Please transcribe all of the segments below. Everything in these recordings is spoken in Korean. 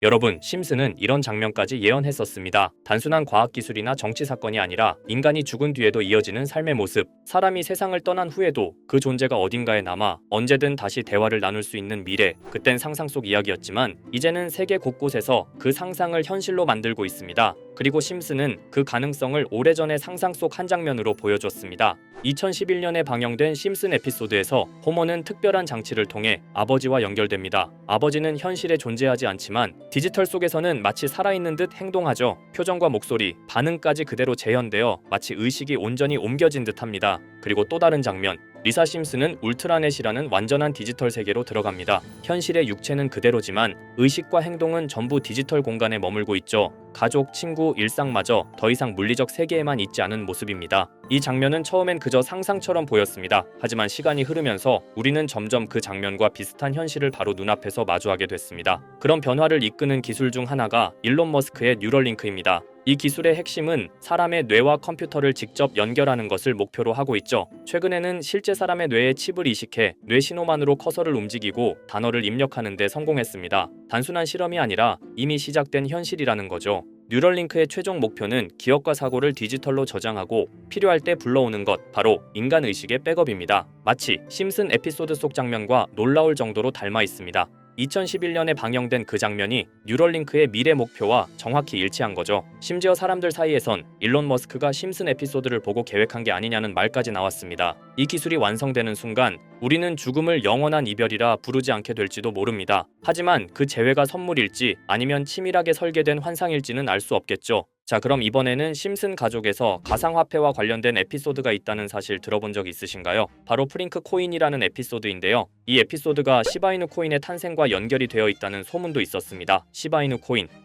여러분, 심슨은 이런 장면까지 예언했었습니다. 단순한 과학기술이나 정치 사건이 아니라 인간이 죽은 뒤에도 이어지는 삶의 모습, 사람이 세상을 떠난 후에도 그 존재가 어딘가에 남아 언제든 다시 대화를 나눌 수 있는 미래, 그땐 상상 속 이야기였지만 이제는 세계 곳곳에서 그 상상을 현실로 만들고 있습니다. 그리고 심슨은 그 가능성을 오래전에 상상 속 한 장면으로 보여줬습니다. 2011년에 방영된 심슨 에피소드에서 호머는 특별한 장치를 통해 아버지와 연결됩니다. 아버지는 현실에 존재하지 않지만 디지털 속에서는 마치 살아있는 듯 행동하죠. 표정과 목소리, 반응까지 그대로 재현되어 마치 의식이 온전히 옮겨진 듯합니다. 그리고 또 다른 장면, 리사 심슨은 울트라넷이라는 완전한 디지털 세계로 들어갑니다. 현실의 육체는 그대로지만 의식과 행동은 전부 디지털 공간에 머물고 있죠. 가족, 친구, 일상마저 더 이상 물리적 세계에만 있지 않은 모습입니다. 이 장면은 처음엔 그저 상상처럼 보였습니다. 하지만 시간이 흐르면서 우리는 점점 그 장면과 비슷한 현실을 바로 눈앞에서 마주하게 됐습니다. 그런 변화를 이끄는 기술 중 하나가 일론 머스크의 뉴럴링크입니다. 이 기술의 핵심은 사람의 뇌와 컴퓨터를 직접 연결하는 것을 목표로 하고 있죠. 최근에는 실제 사람의 뇌에 칩을 이식해 뇌 신호만으로 커서를 움직이고 단어를 입력하는 데 성공했습니다. 단순한 실험이 아니라 이미 시작된 현실이라는 거죠. 뉴럴링크의 최종 목표는 기억과 사고를 디지털로 저장하고 필요할 때 불러오는 것, 바로 인간의식의 백업입니다. 마치 심슨 에피소드 속 장면과 놀라울 정도로 닮아 있습니다. 2011년에 방영된 그 장면이 뉴럴링크의 미래 목표와 정확히 일치한 거죠. 심지어 사람들 사이에선 일론 머스크가 심슨 에피소드를 보고 계획한 게 아니냐는 말까지 나왔습니다. 이 기술이 완성되는 순간 우리는 죽음을 영원한 이별이라 부르지 않게 될지도 모릅니다. 하지만 그 재회가 선물일지 아니면 치밀하게 설계된 환상일지는 알 수 없겠죠. 자, 그럼 이번에는 심슨 가족에서 가상화폐와 관련된 에피소드가 있다는 사실 들어본 적 있으신가요? 바로 프링크 코인이라는 에피소드인데요. 이 에피소드가 시바이누 코인의 탄생과 연결이 되어 있다는 소문도 있었습니다. 시바이누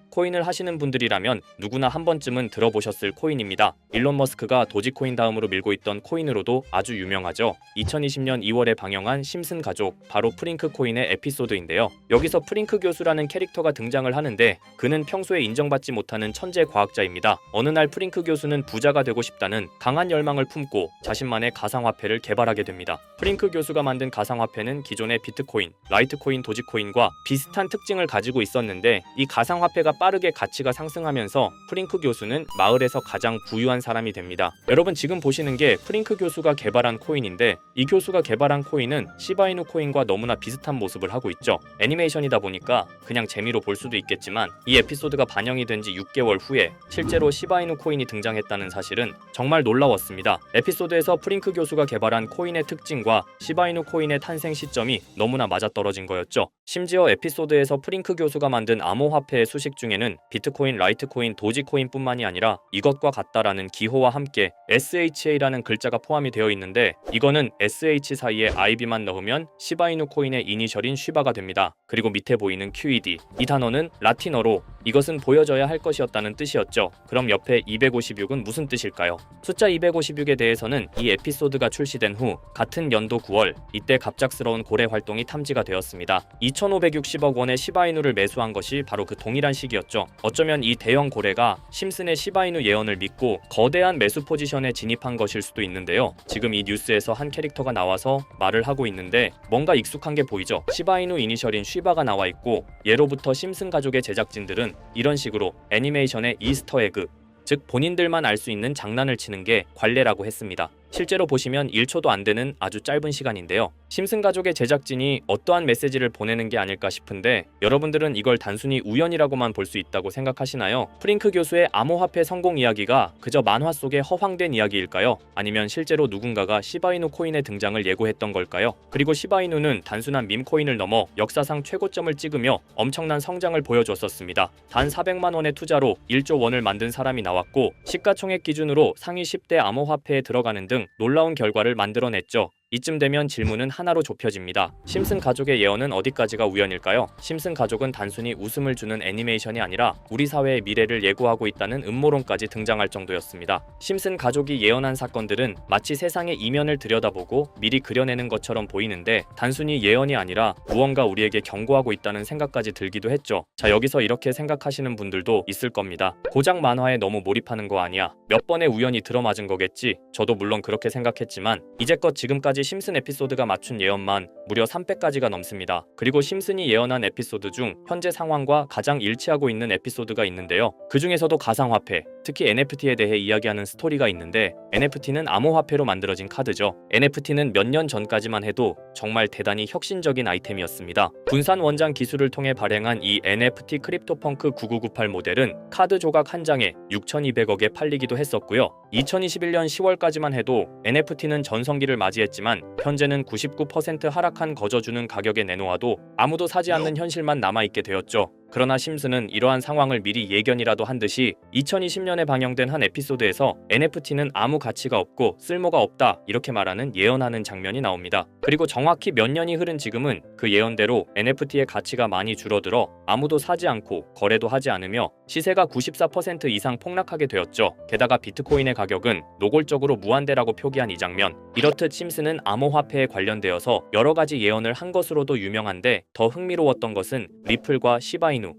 코인을 하시는 분들이라면 누구나 한 번쯤은 들어보셨을 코인입니다. 일론 머스크가 도지코인 다음으로 밀고 있던 코인으로도 아주 유명하죠. 2020년 2월에 방영한 심슨 가족, 바로 프링크 코인의 에피소드인데요. 여기서 프링크 교수라는 캐릭터가 등장을 하는데 그는 평소에 인정받지 못하는 천재 과학자입니다. 어느 날 프링크 교수는 부자가 되고 싶다는 강한 열망을 품고 자신만의 가상화폐를 개발하게 됩니다. 프링크 교수가 만든 가상화폐는 기존의 비트코인, 라이트코인, 도지코인과 비슷한 특징을 가지고 있었는데 이 가상화폐가 빠르게 가치가 상승하면서 프링크 교수는 마을에서 가장 부유한 사람이 됩니다. 여러분, 지금 보시는 게 프링크 교수가 개발한 코인인데 이 교수가 개발한 코인은 시바이누 코인과 너무나 비슷한 모습을 하고 있죠. 애니메이션이다 보니까 그냥 재미로 볼 수도 있겠지만 이 에피소드가 반영이 된 지 6개월 후에 실제로 시바이누 코인이 등장했다는 사실은 정말 놀라웠습니다. 에피소드에서 프링크 교수가 개발한 코인의 특징과 시바이누 코인의 탄생 시점이 너무나 맞아떨어진 거였죠. 심지어 에피소드에서 프링크 교수가 만든 암호화폐의 수식 중에는 비트코인, 라이트코인, 도지코인뿐만이 아니라 이것과 같다라는 기호와 함께 SHA라는 글자가 포함이 되어 있는데 이거는 SH 사이에 IB만 넣으면 시바이누 코인의 이니셜인 쉬바가 됩니다. 그리고 밑에 보이는 QED, 이 단어는 라틴어로 이것은 보여져야 할 것이었다는 뜻이었죠. 그럼 옆에 256은 무슨 뜻일까요? 숫자 256에 대해서는 이 에피소드가 출시된 후 같은 연도 9월, 이때 갑작스러운 고래 활동이 탐지가 되었습니다. 2,560억 원의 시바이누를 매수한 것이 바로 그 동일한 시기였죠. 어쩌면 이 대형 고래가 심슨의 시바이누 예언을 믿고 거대한 매수 포지션에 진입한 것일 수도 있는데요. 지금 이 뉴스에서 한 캐릭터가 나와서 말을 하고 있는데 뭔가 익숙한 게 보이죠. 시바이누 이니셜인 쉬바가 나와 있고 예로부터 심슨 가족의 제작진들은 이런 식으로 애니메이션의 이스터에그, 즉 본인들만 알 수 있는 장난을 치는 게 관례라고 했습니다. 실제로 보시면 1초도 안 되는 아주 짧은 시간인데요. 심슨 가족의 제작진이 어떠한 메시지를 보내는 게 아닐까 싶은데 여러분들은 이걸 단순히 우연이라고만 볼 수 있다고 생각하시나요? 프링크 교수의 암호화폐 성공 이야기가 그저 만화 속의 허황된 이야기일까요? 아니면 실제로 누군가가 시바이누 코인의 등장을 예고했던 걸까요? 그리고 시바이누는 단순한 밈코인을 넘어 역사상 최고점을 찍으며 엄청난 성장을 보여줬었습니다. 단 400만 원의 투자로 1조 원을 만든 사람이 나왔고 시가총액 기준으로 상위 10대 암호화폐에 들어가는 등 놀라운 결과를 만들어냈죠. 이쯤 되면 질문은 하나로 좁혀집니다. 심슨 가족의 예언은 어디까지가 우연일까요? 심슨 가족은 단순히 웃음을 주는 애니메이션이 아니라 우리 사회의 미래를 예고하고 있다는 음모론까지 등장할 정도였습니다. 심슨 가족이 예언한 사건들은 마치 세상의 이면을 들여다보고 미리 그려내는 것처럼 보이는데 단순히 예언이 아니라 무언가 우리에게 경고하고 있다는 생각까지 들기도 했죠. 자, 여기서 이렇게 생각하시는 분들도 있을 겁니다. 고작 만화에 너무 몰입하는 거 아니야? 몇 번의 우연이 들어맞은 거겠지? 저도 물론 그렇게 생각했지만 이제껏 지금까지 심슨 에피소드가 맞춘 예언만 무려 3배까지가 넘습니다. 그리고 심슨이 예언한 에피소드 중 현재 상황과 가장 일치하고 있는 에피소드가 있는데요. 그 중에서도 가상화폐, 특히 NFT에 대해 이야기하는 스토리가 있는데, NFT는 암호화폐로 만들어진 카드죠. NFT는 몇 년 전까지만 해도 정말 대단히 혁신적인 아이템이었습니다. 분산 원장 기술을 통해 발행한 이 NFT 크립토펑크 9998 모델은 카드 조각 한 장에 6,200억에 팔리기도 했었고요. 2021년 10월까지만 해도 NFT는 전성기를 맞이했지만 현재는 99% 하락한 거저주는 가격에 내놓아도 아무도 사지 않는 현실만 남아있게 되었죠. 그러나 심슨은 이러한 상황을 미리 예견이라도 한 듯이 2020년에 방영된 한 에피소드에서 NFT는 아무 가치가 없고 쓸모가 없다 이렇게 말하는 예언하는 장면이 나옵니다. 그리고 정확히 몇 년이 흐른 지금은 그 예언대로 NFT의 가치가 많이 줄어들어 아무도 사지 않고 거래도 하지 않으며 시세가 94% 이상 폭락하게 되었죠. 게다가 비트코인의 가격은 노골적으로 무한대라고 표기한 이 장면, 이렇듯 심슨은 암호화폐에 관련되어서 여러 가지 예언을 한 것으로도 유명한데, 더 흥미로웠던 것은 리플과 시바이누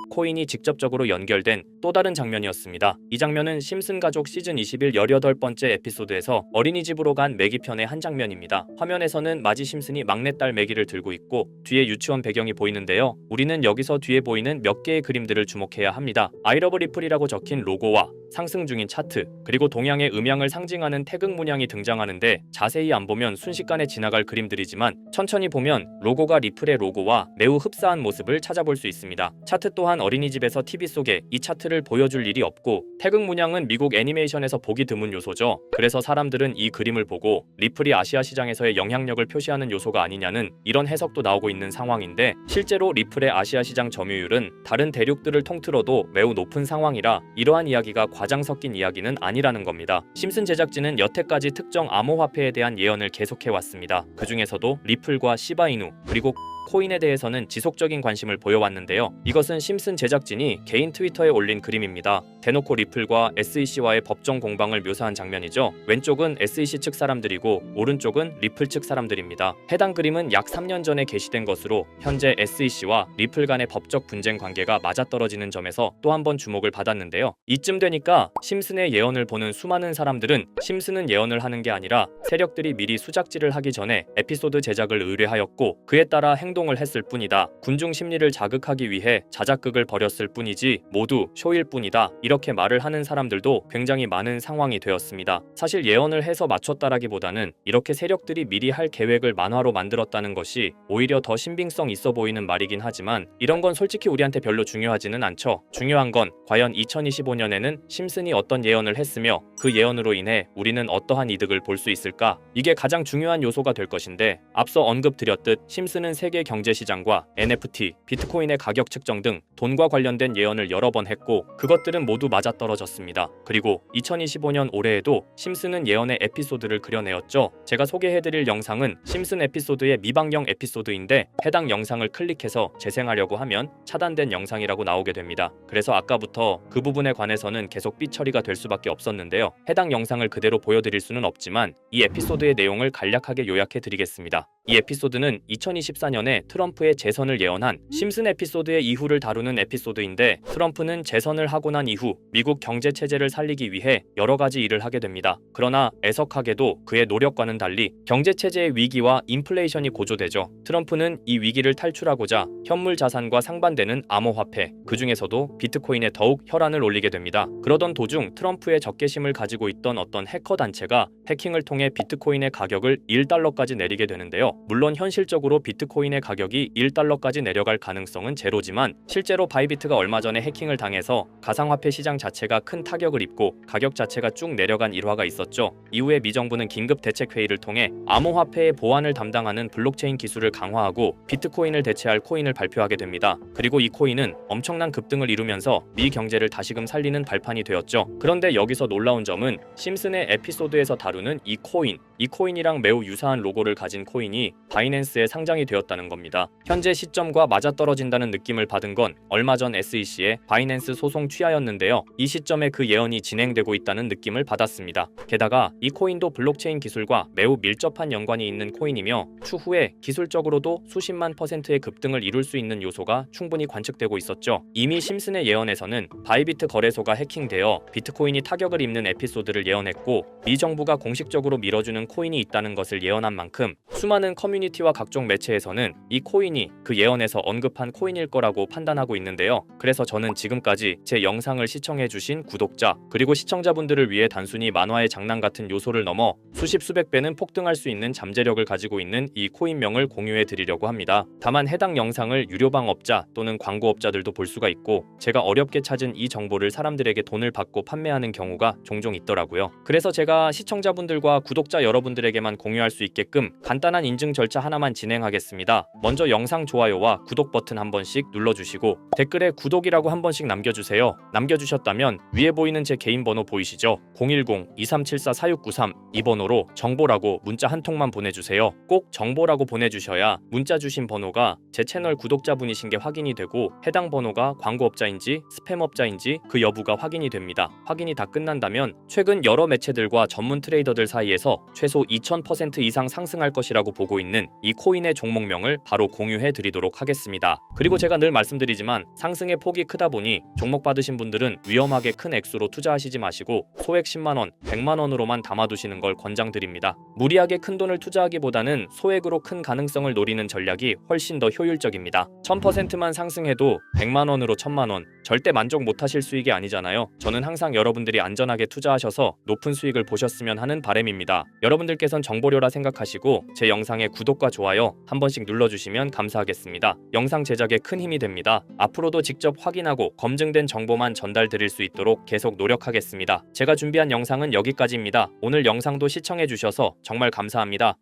코인이 직접적으로 연결된 또 다른 장면이었습니다. 이 장면은 심슨 가족 시즌 21 18번째 에피소드에서 어린이집으로 간 매기 편의 한 장면입니다. 화면에서는 마지 심슨이 막내딸 매기를 들고 있고 뒤에 유치원 배경이 보이는데요. 우리는 여기서 뒤에 보이는 몇 개의 그림들을 주목해야 합니다. I love 리플이라고 적힌 로고와 상승 중인 차트, 그리고 동양의 음양을 상징하는 태극 문양이 등장하는데, 자세히 안 보면 순식간에 지나갈 그림들이지만 천천히 보면 로고가 리플의 로고와 매우 흡사한 모습을 찾아볼 수 있습니다. 차트 또한 어린이집에서 TV 속에 이 차트를 보여줄 일이 없고, 태극 문양은 미국 애니메이션에서 보기 드문 요소죠. 그래서 사람들은 이 그림을 보고 리플이 아시아 시장에서의 영향력을 표시하는 요소가 아니냐는 이런 해석도 나오고 있는 상황인데, 실제로 리플의 아시아 시장 점유율은 다른 대륙들을 통틀어도 매우 높은 상황이라 이러한 이야기가 과장 섞인 이야기는 아니라는 겁니다. 심슨 제작진은 여태까지 특정 암호화폐에 대한 예언을 계속해왔습니다. 그 중에서도 리플과 시바이누 그리고 코인에 대해서는 지속적인 관심을 보여왔는데요. 이것은 심슨 제작진이 개인 트위터에 올린 그림입니다. 대놓고 리플과 SEC와의 법정 공방을 묘사한 장면이죠. 왼쪽은 SEC 측 사람들이고 오른쪽은 리플 측 사람들입니다. 해당 그림은 약 3년 전에 게시된 것으로 현재 SEC와 리플 간의 법적 분쟁 관계가 맞아떨어지는 점에서 또 한 번 주목을 받았는데요. 이쯤 되니까 심슨의 예언을 보는 수많은 사람들은 심슨은 예언을 하는 게 아니라 세력들이 미리 수작질을 하기 전에 에피소드 제작을 의뢰하였고 그에 따라 행동을 했을 뿐이다. 군중 심리를 자극하기 위해 자작극을 벌였을 뿐이지 모두 쇼일 뿐이다. 이렇게 말을 하는 사람들도 굉장히 많은 상황이 되었습니다. 사실 예언을 해서 맞췄다라기보다는 이렇게 세력들이 미리 할 계획을 만화로 만들었다는 것이 오히려 더 신빙성 있어 보이는 말이긴 하지만, 이런 건 솔직히 우리한테 별로 중요하지는 않죠. 중요한 건 과연 2025년에는 심슨이 어떤 예언을 했으며 그 예언으로 인해 우리는 어떠한 이득을 볼 수 있을까? 이게 가장 중요한 요소가 될 것인데, 앞서 언급드렸듯 심슨은 세계 경제시장과 NFT, 비트코인의 가격 측정 등 돈과 관련된 예언을 여러 번 했고 그것들은 모두 맞아떨어졌습니다. 그리고 2025년 올해에도 심슨은 예언의 에피소드를 그려내었죠. 제가 소개해드릴 영상은 심슨 에피소드의 미방영 에피소드인데, 해당 영상을 클릭해서 재생하려고 하면 차단된 영상이라고 나오게 됩니다. 그래서 아까부터 그 부분에 관해서는 계속 삐처리가 될 수밖에 없었는데요. 해당 영상을 그대로 보여드릴 수는 없지만 이 에피소드의 내용을 간략하게 요약해드리겠습니다. 이 에피소드는 2024년에 트럼프의 재선을 예언한 심슨 에피소드의 이후를 다루는 에피소드인데, 트럼프는 재선을 하고 난 이후 미국 경제 체제를 살리기 위해 여러 가지 일을 하게 됩니다. 그러나 애석하게도 그의 노력과는 달리 경제 체제의 위기와 인플레이션이 고조되죠. 트럼프는 이 위기를 탈출하고자 현물 자산과 상반되는 암호화폐, 그 중에서도 비트코인에 더욱 혈안을 올리게 됩니다. 그러던 도중 트럼프의 적개심을 가지고 있던 어떤 해커 단체가 해킹을 통해 비트코인의 가격을 1달러까지 내리게 되는데요. 물론 현실적으로 비트코인의 가격이 1달러까지 내려갈 가능성은 제로지만, 실제로 바이비트가 얼마 전에 해킹을 당해서 가상화폐 시장 자체가 큰 타격을 입고 가격 자체가 쭉 내려간 일화가 있었죠. 이후에 미 정부는 긴급 대책회의를 통해 암호화폐의 보안을 담당하는 블록체인 기술을 강화하고 비트코인을 대체할 코인을 발표하게 됩니다. 그리고 이 코인은 엄청난 급등을 이루면서 미 경제를 다시금 살리는 발판이 되었죠. 그런데 여기서 놀라운 점은 심슨의 에피소드에서 다루는 이 코인이랑 매우 유사한 로고를 가진 코인이 바이낸스에 상장이 되었다는 있다는 겁니다. 현재 시점과 맞아떨어진다는 느낌을 받은 건 얼마 전 SEC의 바이낸스 소송 취하였는데요. 이 시점에 그 예언이 진행되고 있다는 느낌을 받았습니다. 게다가 이 코인도 블록체인 기술과 매우 밀접한 연관이 있는 코인이며 추후에 기술적으로도 수십만 %의 급등을 이룰 수 있는 요소가 충분히 관측되고 있었죠. 이미 심슨의 예언에서는 바이비트 거래소가 해킹되어 비트코인이 타격을 입는 에피소드를 예언했고 미 정부가 공식적으로 밀어주는 코인이 있다는 것을 예언한 만큼 수많은 커뮤니티와 각종 매체에서는 이 코인이 그 예언에서 언급한 코인일 거라고 판단하고 있는데요. 그래서 저는 지금까지 제 영상을 시청해주신 구독자 그리고 시청자분들을 위해 단순히 만화의 장난 같은 요소를 넘어 수십 수백 배는 폭등할 수 있는 잠재력을 가지고 있는 이 코인명을 공유해 드리려고 합니다. 다만 해당 영상을 유료방업자 또는 광고업자들도 볼 수가 있고 제가 어렵게 찾은 이 정보를 사람들에게 돈을 받고 판매하는 경우가 종종 있더라고요. 그래서 제가 시청자분들과 구독자 여러분들에게만 공유할 수 있게끔 간단한 인증 절차 하나만 진행하겠습니다. 먼저 영상 좋아요와 구독 버튼 한 번씩 눌러주시고 댓글에 구독이라고 한 번씩 남겨주세요. 남겨주셨다면 위에 보이는 제 개인 번호 보이시죠? 010-2374-4693 이 번호로 정보라고 문자 한 통만 보내주세요. 꼭 정보라고 보내주셔야 문자 주신 번호가 제 채널 구독자분이신 게 확인이 되고 해당 번호가 광고업자인지 스팸업자인지 그 여부가 확인이 됩니다. 확인이 다 끝난다면 최근 여러 매체들과 전문 트레이더들 사이에서 최소 2000% 이상 상승할 것이라고 보고 있는 이 코인의 종목명을 바로 공유해 드리도록 하겠습니다. 그리고 제가 늘 말씀드리지만 상승의 폭이 크다 보니 종목 받으신 분들은 위험하게 큰 액수로 투자하시지 마시고 소액 10만원, 100만원으로만 담아두시는 걸 권장드립니다. 무리하게 큰 돈을 투자하기보다는 소액으로 큰 가능성을 노리는 전략이 훨씬 더 효율적입니다. 1000%만 상승해도 100만원으로 1000만원 절대 만족 못하실 수익이 아니잖아요. 저는 항상 여러분들이 안전하게 투자하셔서 높은 수익을 보셨으면 하는 바람입니다. 여러분들께선 정보료라 생각하시고 제 영상에 구독과 좋아요 한 번씩 눌러주시면 감사하겠습니다. 영상 제작에 큰 힘이 됩니다. 앞으로도 직접 확인하고 검증된 정보만 전달드릴 수 있도록 계속 노력하겠습니다. 제가 준비한 영상은 여기까지입니다. 오늘 영상도 시청해주셔서 정말 감사합니다.